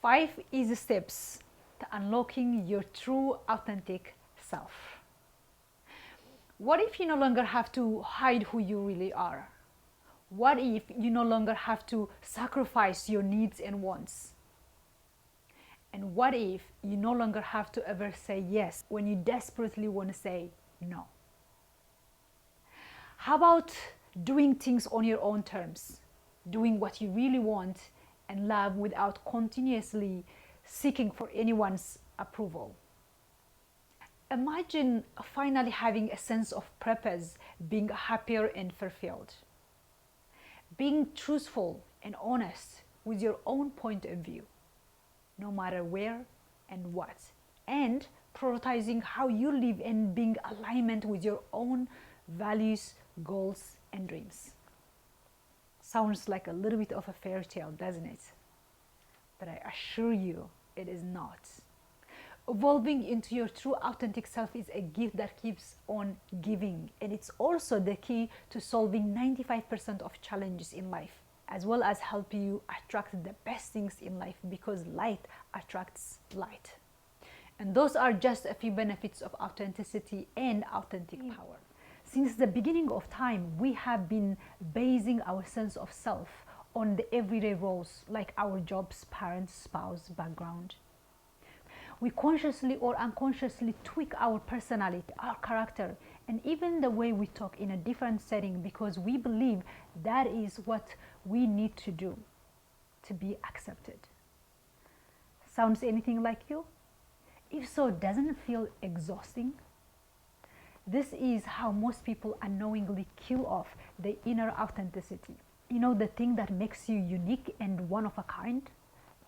5 easy steps to unlocking your true authentic self. What if you no longer have to hide who you really are? What if you no longer have to sacrifice your needs and wants? And what if you no longer have to ever say yes when you desperately want to say no? How about doing things on your own terms, doing what you really want and love without continuously seeking for anyone's approval? Imagine finally having a sense of purpose, being happier and fulfilled. Being truthful and honest with your own point of view, no matter where and what, and prioritizing how you live and being alignment with your own values, goals, and dreams. Sounds like a little bit of a fairy tale, doesn't it? But I assure you, it is not. Evolving into your true authentic self is a gift that keeps on giving, and it's also the key to solving 95% of challenges in life, as well as help you attract the best things in life, because light attracts light. And those are just a few benefits of authenticity and authentic power. Since the beginning of time, we have been basing our sense of self on the everyday roles, like our jobs, parents, spouse, background. We consciously or unconsciously tweak our personality, our character, and even the way we talk in a different setting, because we believe that is what we need to do to be accepted. Sounds anything like you? If so, doesn't it feel exhausting? This is how most people unknowingly kill off the inner authenticity. You know, the thing that makes you unique and one of a kind?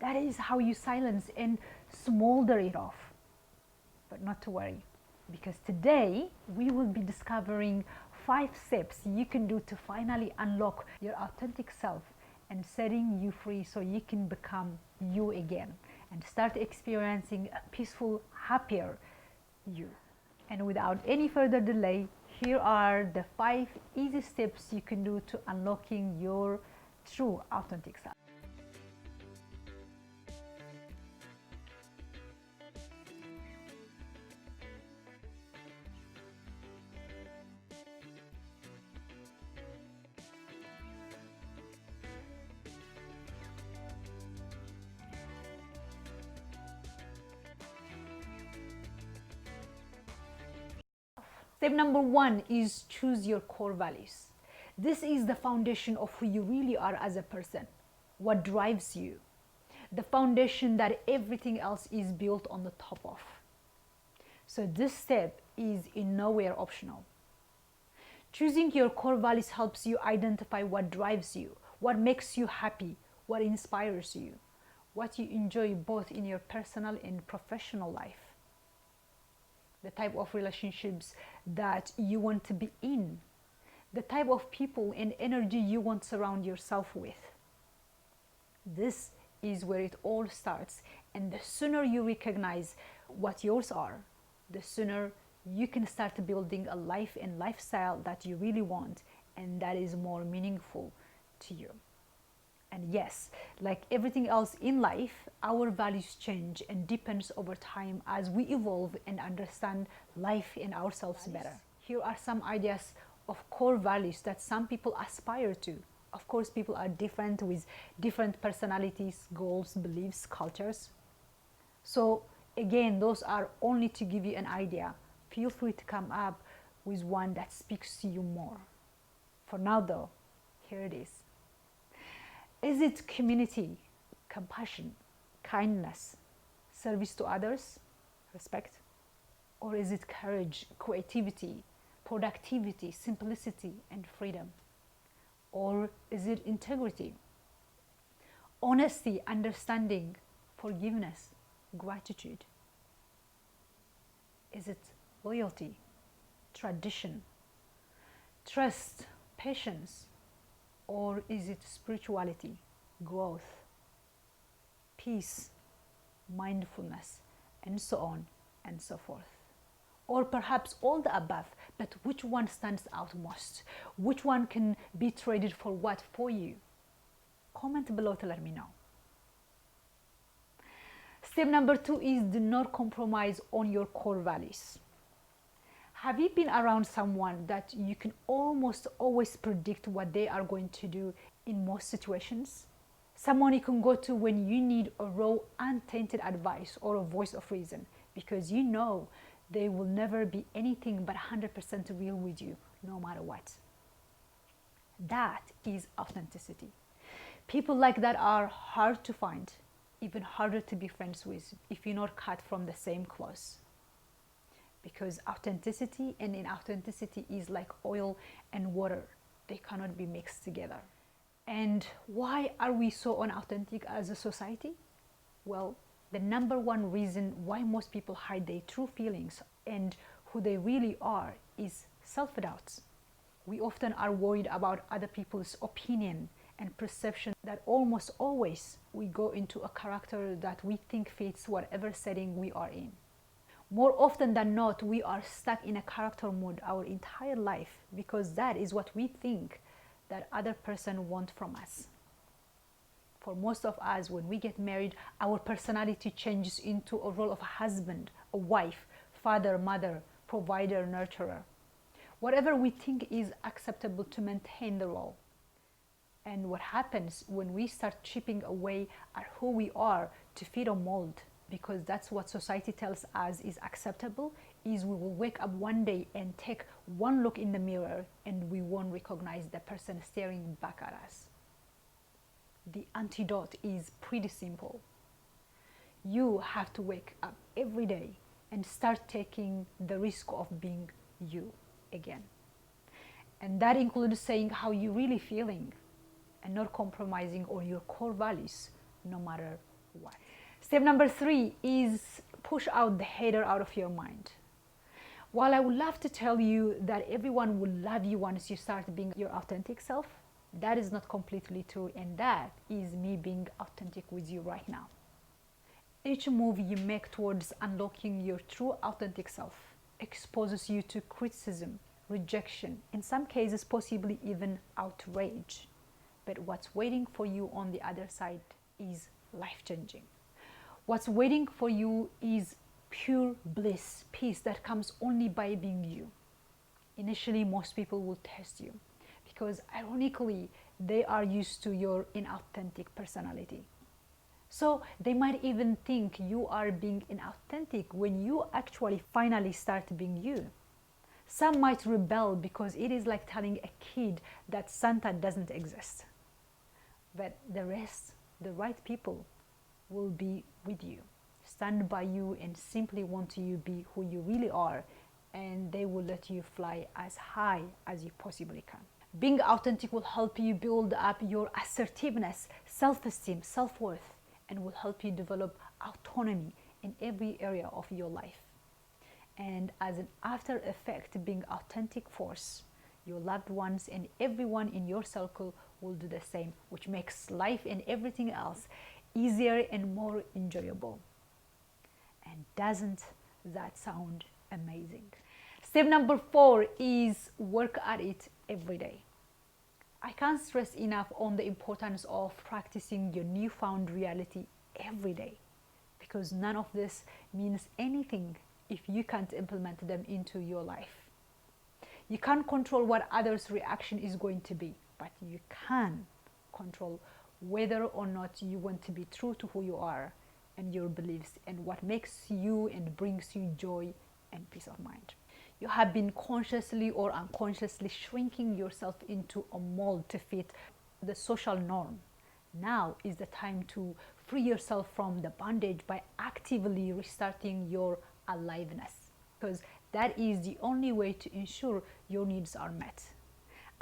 That is how you silence and smolder it off. But not to worry, because today we will be discovering 5 steps you can do to finally unlock your authentic self and setting you free so you can become you again and start experiencing a peaceful, happier you. And without any further delay, here are the 5 easy steps you can do to unlocking your true authentic self. Step number 1 is choose your core values. This is the foundation of who you really are as a person, what drives you, the foundation that everything else is built on the top of. So this step is in nowhere optional. Choosing your core values helps you identify what drives you, what makes you happy, what inspires you, what you enjoy both in your personal and professional life, the type of relationships that you want to be in, the type of people and energy you want to surround yourself with. This is where it all starts, and the sooner you recognize what yours are, the sooner you can start building a life and lifestyle that you really want and that is more meaningful to you. And yes, like everything else in life, our values change and deepens over time as we evolve and understand life and ourselves better. Here are some ideas of core values that some people aspire to. Of course, people are different with different personalities, goals, beliefs, cultures. So again, those are only to give you an idea. Feel free to come up with one that speaks to you more. For now though, here it is. Is it community, compassion, kindness, service to others, respect? Or is it courage, creativity, productivity, simplicity, and freedom? Or is it integrity, honesty, understanding, forgiveness, gratitude? Is it loyalty, tradition, trust, patience? Or is it spirituality, growth, peace, mindfulness, and so on and so forth? Or perhaps all the above, but which one stands out most? Which one can be traded for what for you? Comment below to let me know. Step number 2 is do not compromise on your core values. Have you been around someone that you can almost always predict what they are going to do in most situations? Someone you can go to when you need a raw, untainted advice or a voice of reason, because you know they will never be anything but 100% real with you, no matter what. That is authenticity. People like that are hard to find, even harder to be friends with if you're not cut from the same cloth. Because authenticity and inauthenticity is like oil and water. They cannot be mixed together. And why are we so unauthentic as a society? Well, the number one reason why most people hide their true feelings and who they really are is self-doubt. We often are worried about other people's opinion and perception that almost always we go into a character that we think fits whatever setting we are in. More often than not, we are stuck in a character mode our entire life because that is what we think that other person want from us. For most of us, when we get married, our personality changes into a role of a husband, a wife, father, mother, provider, nurturer. Whatever we think is acceptable to maintain the role. And what happens when we start chipping away at who we are to fit a mold, because that's what society tells us is acceptable, is we will wake up one day and take one look in the mirror and we won't recognize the person staring back at us. The antidote is pretty simple. You have to wake up every day and start taking the risk of being you again. And that includes saying how you're really feeling and not compromising on your core values no matter what. Step number 3 is push out the hater out of your mind. While I would love to tell you that everyone will love you once you start being your authentic self, that is not completely true, and that is me being authentic with you right now. Each move you make towards unlocking your true authentic self exposes you to criticism, rejection, in some cases possibly even outrage. But what's waiting for you on the other side is life-changing. What's waiting for you is pure bliss, peace that comes only by being you. Initially, most people will test you because ironically, they are used to your inauthentic personality. So they might even think you are being inauthentic when you actually finally start being you. Some might rebel because it is like telling a kid that Santa doesn't exist. But the rest, the right people, will be with you, stand by you, and simply want you to be who you really are, and they will let you fly as high as you possibly can. Being authentic will help you build up your assertiveness, self-esteem, self-worth, and will help you develop autonomy in every area of your life. And as an after effect, being authentic force, your loved ones and everyone in your circle will do the same, which makes life and everything else easier and more enjoyable. And doesn't that sound amazing? Step number 4 is work at it every day. I can't stress enough on the importance of practicing your newfound reality every day, because none of this means anything if you can't implement them into your life. You can't control what others' reaction is going to be, but you can control whether or not you want to be true to who you are and your beliefs and what makes you and brings you joy and peace of mind. You have been consciously or unconsciously shrinking yourself into a mold to fit the social norm. Now is the time to free yourself from the bondage by actively restarting your aliveness, because that is the only way to ensure your needs are met.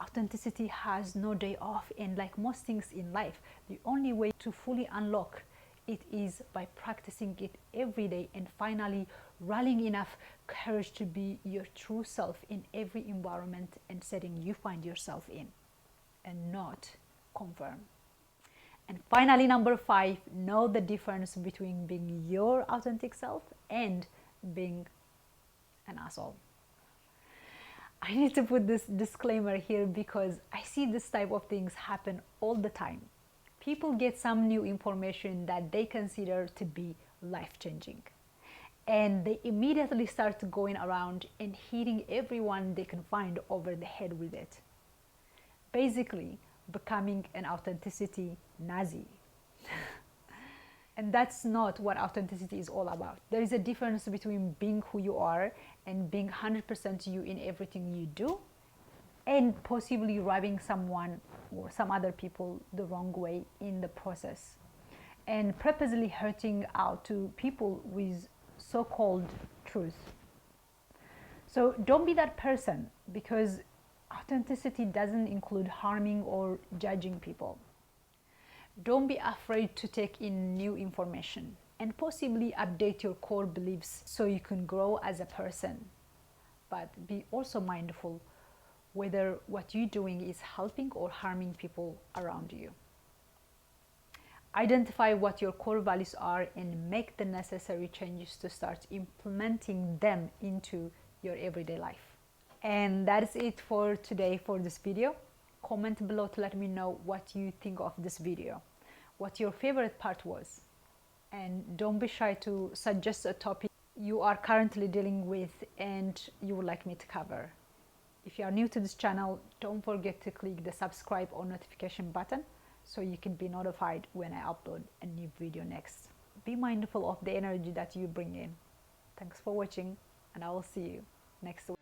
Authenticity has no day off, and like most things in life, the only way to fully unlock it is by practicing it every day and finally rallying enough courage to be your true self in every environment and setting you find yourself in, and not conform. And finally, number 5, know the difference between being your authentic self and being an asshole. I need to put this disclaimer here because I see this type of things happen all the time. People get some new information that they consider to be life-changing. And they immediately start going around and hitting everyone they can find over the head with it. Basically, becoming an authenticity Nazi. And that's not what authenticity is all about. There is a difference between being who you are and being 100% you in everything you do, and possibly rubbing someone or some other people the wrong way in the process, and purposely hurting out to people with so-called truth. So don't be that person, because authenticity doesn't include harming or judging people. Don't be afraid to take in new information and possibly update your core beliefs so you can grow as a person. But be also mindful whether what you're doing is helping or harming people around you. Identify what your core values are and make the necessary changes to start implementing them into your everyday life. And that is it for today for this video. Comment below to let me know what you think of this video, what your favorite part was. And don't be shy to suggest a topic you are currently dealing with and you would like me to cover. If you are new to this channel, don't forget to click the subscribe or notification button so you can be notified when I upload a new video next. Be mindful of the energy that you bring in. Thanks for watching, and I will see you next week.